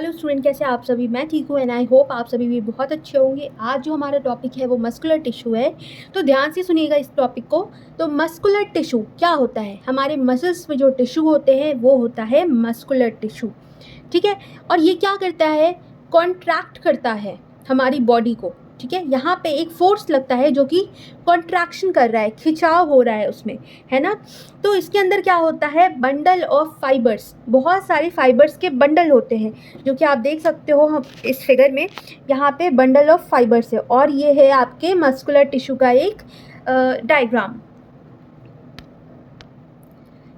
Hello student, कैसे आप सभी। मैं ठीक हूँ एंड आई होप आप सभी भी बहुत अच्छे होंगे। आज जो हमारा टॉपिक है वो मस्कुलर टिश्यू है, तो ध्यान से सुनिएगा इस टॉपिक को। तो मस्कुलर टिश्यू क्या होता है? हमारे मसल्स में जो टिश्यू होते हैं वो होता है मस्कुलर टिश्यू, ठीक है। और ये क्या करता है? कॉन्ट्रैक्ट करता है हमारी बॉडी को, ठीक है। यहाँ पे एक फोर्स लगता है जो कि कॉन्ट्रैक्शन कर रहा है, खिंचाव हो रहा है उसमें, है ना। तो इसके अंदर क्या होता है? बंडल ऑफ फाइबर्स, बहुत सारे फाइबर्स के बंडल होते हैं, जो कि आप देख सकते हो हम इस फिगर में। यहाँ पे बंडल ऑफ फाइबर्स है और ये है आपके मस्कुलर टिश्यू का एक डायग्राम।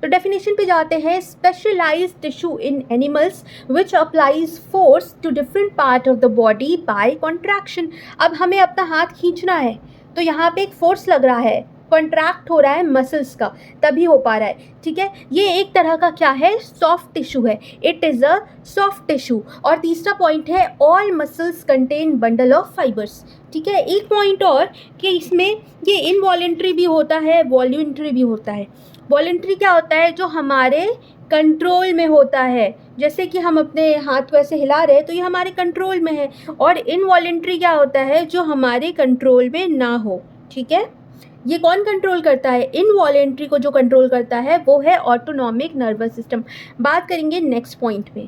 तो डेफिनेशन पे जाते हैं। Specialised tissue in animals which applies force to different part of the body by contraction. अब हमें अपना हाथ खींचना है तो यहाँ पे एक फोर्स लग रहा है, कॉन्ट्रैक्ट हो रहा है मसल्स का, तभी हो पा रहा है, ठीक है। ये एक तरह का क्या है? सॉफ्ट टिश्यू है। It is a soft tissue. और तीसरा पॉइंट है all muscles contain bundle of fibres, ठीक है। एक पॉइंट और कि इसमें ये इनवॉलेंट्री भी होता है, वॉल्यूंट्री भी होता है। वॉलेंट्री क्या होता है? जो हमारे कंट्रोल में होता है, जैसे कि हम अपने हाथ को ऐसे हिला रहे हैं तो ये हमारे कंट्रोल में है। और इनवॉलेंट्री क्या होता है? जो हमारे कंट्रोल में ना हो, ठीक है। ये कौन कंट्रोल करता है? इनवॉलेंट्री को जो कंट्रोल करता है वो है ऑटोनॉमिक नर्वस सिस्टम। बात करेंगे नेक्स्ट पॉइंट पे।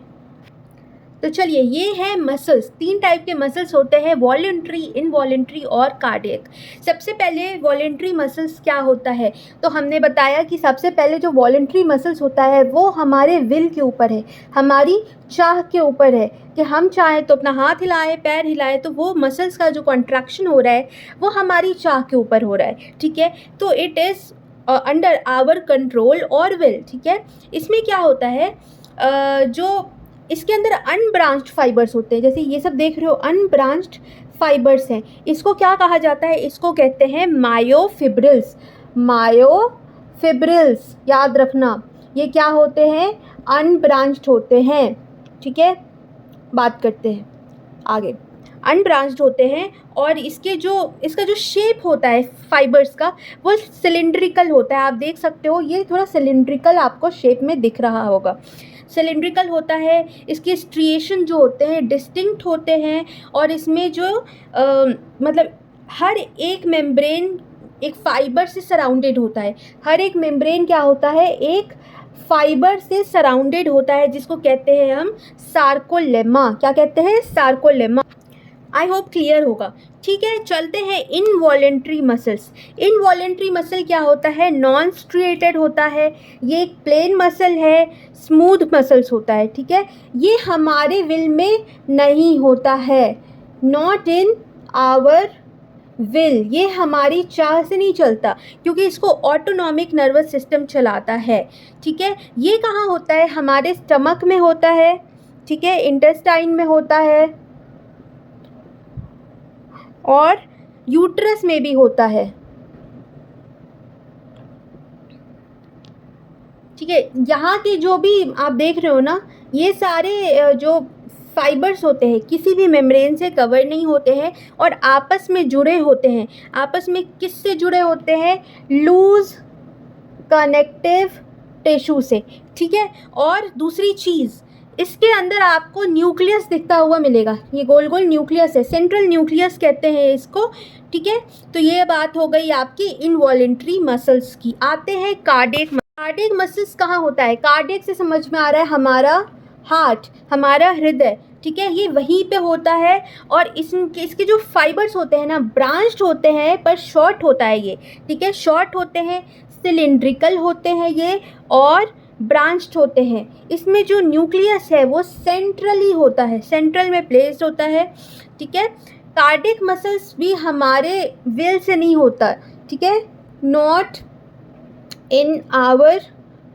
तो चलिए, ये है मसल्स। 3 टाइप के मसल्स होते हैं, वॉलेंट्री, इनवॉलेंट्री और कार्डियक। सबसे पहले वॉलेंट्री मसल्स क्या होता है? तो हमने बताया कि सबसे पहले जो वॉलेंट्री मसल्स होता है वो हमारे विल के ऊपर है, हमारी चाह के ऊपर है कि हम चाहें तो अपना हाथ हिलाएं, पैर हिलाएं, तो वो मसल्स का जो कॉन्ट्रैक्शन हो रहा है वो हमारी चाह के ऊपर हो रहा है, ठीक है। तो it is under our control और विल, ठीक है। इसमें क्या होता है? जो इसके अंदर अनब्रांच्ड फाइबर्स होते हैं, जैसे ये सब देख रहे हो अनब्रांच्ड फाइबर्स हैं। इसको क्या कहा जाता है? इसको कहते हैं मायोफिब्रिल्स। मायोफिब्रिल्स याद रखना, ये क्या होते हैं? अनब्रांच्ड होते हैं, ठीक है। बात करते हैं आगे। अनब्रांच्ड होते हैं और इसका जो शेप होता है फाइबर्स का वो सिलिंड्रिकल होता है। आप देख सकते हो ये थोड़ा सिलिंड्रिकल आपको शेप में दिख रहा होगा, सिलिंड्रिकल होता है। इसके स्ट्रिएशन जो होते हैं डिस्टिंक्ट होते हैं और इसमें जो मतलब हर एक मेम्ब्रेन एक फाइबर से सराउंडेड होता है। हर एक मेम्ब्रेन क्या होता है? एक फाइबर से सराउंडेड होता है, जिसको कहते हैं हम सार्कोलेमा। क्या कहते हैं? सार्कोलेमा। आई होप क्लियर होगा, ठीक है। चलते हैं इनवॉलेंट्री मसल्स। इनवॉलेंट्री मसल क्या होता है? नॉन स्ट्रिएटेड होता है, ये एक प्लेन मसल है, स्मूथ मसल्स होता है, ठीक है। ये हमारे विल में नहीं होता है, नॉट इन आवर विल, ये हमारी चाह से नहीं चलता क्योंकि इसको ऑटोनॉमिक नर्वस सिस्टम चलाता है, ठीक है। ये कहाँ होता है? हमारे स्टमक में होता है, ठीक है, इंटेस्टाइन में होता है और यूट्रस में भी होता है, ठीक है। यहाँ के जो भी आप देख रहे हो ना, ये सारे जो फाइबर्स होते हैं किसी भी मेम्ब्रेन से कवर नहीं होते हैं और आपस में जुड़े होते हैं। आपस में किससे जुड़े होते हैं? लूज कनेक्टिव टिश्यू से, ठीक है। और दूसरी चीज़, इसके अंदर आपको न्यूक्लियस दिखता हुआ मिलेगा। ये गोल गोल न्यूक्लियस है, सेंट्रल न्यूक्लियस कहते हैं इसको, ठीक है। तो ये बात हो गई आपकी इनवॉलेंट्री मसल्स की। आते हैं कार्डियक। कार्डियक मसल्स कहाँ होता है? कार्डियक से समझ में आ रहा है हमारा हार्ट, हमारा हृदय, ठीक है, ये वहीं पे होता है। और इसके जो फाइबर्स होते हैं ना, ब्रांच्ड होते हैं पर शॉर्ट होता है ये, ठीक है। शॉर्ट होते हैं, सिलिंड्रिकल होते हैं ये और ब्रांच्ड होते हैं। इसमें जो न्यूक्लियस है वो सेंट्रली होता है, सेंट्रल में प्लेस्ड होता है, ठीक है। कार्डियक मसल्स भी हमारे विल से नहीं होता, ठीक है, नॉट इन आवर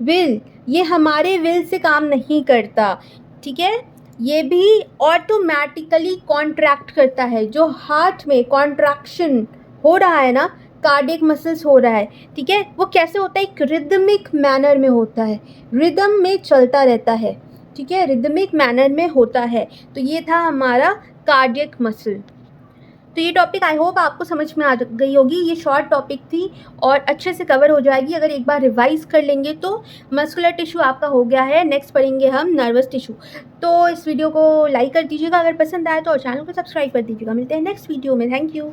विल, ये हमारे विल से काम नहीं करता, ठीक है। ये भी ऑटोमेटिकली कॉन्ट्रैक्ट करता है। जो हार्ट में कॉन्ट्रैक्शन हो रहा है ना, कार्डियक मसल्स हो रहा है, ठीक है, वो कैसे होता है? एक रिदमिक मैनर में होता है, रिदम में चलता रहता है, ठीक है, रिदमिक मैनर में होता है। तो ये था हमारा कार्डियक मसल। तो ये टॉपिक आई होप आपको समझ में आ गई होगी। ये शॉर्ट टॉपिक थी और अच्छे से कवर हो जाएगी अगर एक बार रिवाइज़ कर लेंगे तो। मस्कुलर टिश्यू आपका हो गया है, नेक्स्ट पढ़ेंगे हम नर्वस टिश्यू। तो इस वीडियो को लाइक कर दीजिएगा अगर पसंद आए तो, और चैनल को सब्सक्राइब कर दीजिएगा। मिलते हैं नेक्स्ट वीडियो में। Thank you.